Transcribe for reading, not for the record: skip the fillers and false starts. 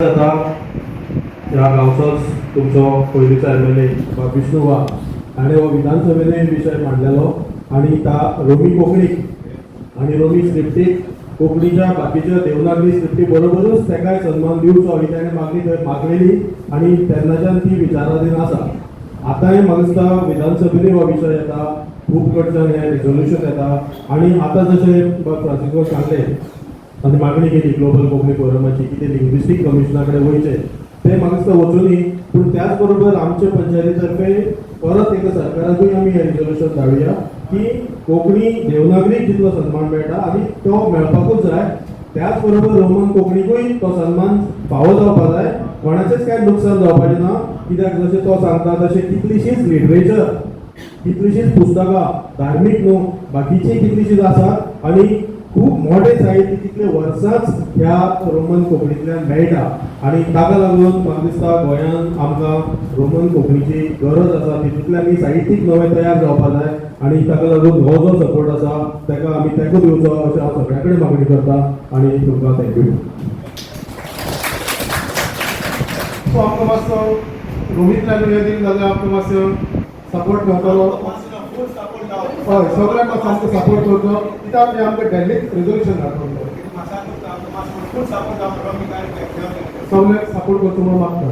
आता ह्या गांवचोच तुमचो पयलींचो एम.एल.ए. विष्णू वा हाणें हो विधानसभेन विशय मांडलेलो आनी रोमी कोंकणीक आनी रोमी स्क्रिप्टीक कोंकणीच्या बाकीच्या देवनागरी स्क्रिप्टी बरोबरूच ताकाय सन्मान दिवचो ही ताणें मागलेली आनी तेन्नाच्यान ती विचाराधीन आसा. आतांय म्हाका दिसता विधानसभेन हो विशय येता, खूब कडच्यान हें रिजोल्युशन येता आनी आतां जशें फ्रांसिस्को सांगलें आनी मागणी केली ग्लोबल कोंकणी फोरमाची की ते लिंग्विस्टीक कमिशना कडेन वयचे ते म्हाका दिसता वचूनी, पूण त्याच बरोबर आमचे पंचायती तर्फे परत एका सरकाराकूय आमी हें रिजोल्युशन धाडुया की कोंकणी देवनागरीक जितलो सन्मान मेळटा आनी तो मेळपाकूच जाय, त्याच बरोबर रोमन कोंकणीकूय तो सन्मान फावो जावपाक जाय, कोणाचेंच कांय नुकसान जावपाचें ना. कित्याक जशें तो सांगता तशें कितलीशींच लिटरेचर, कितलीशींच पुस्तकां धार्मीक न्हू बाकीचीय कितलीशींच आसात आनी खूब मोठे साहित्य कितले वर्सांच ह्या रोमन कोंकणींतल्यान मेळटा आनी ताका लागून म्हाका दिसता गोंयांत आमकां रोमन कोंकणीची गरज आसा. तितूंतल्यान साहित्यीक नवें तयार जावपाक जाय आनी ताका लागून हो जो सपोर्ट आसा ताका आमी तेंको दिवचो अशें हांव सगळ्या कडेन मागणी करता आनी तुमकां थँक्यू. सो आमकां मातसो रोमींतल्यान येदीक जाल्यार आमकां मातसो सपोर्ट मेळटलो. हय सगळ्यांक सामको सपोर्ट करचो कित्याक आमकां डेलीक रिजोल्युशन धाडटलो. सगळ्यांक सपोर्ट करचो म्हणून मागता.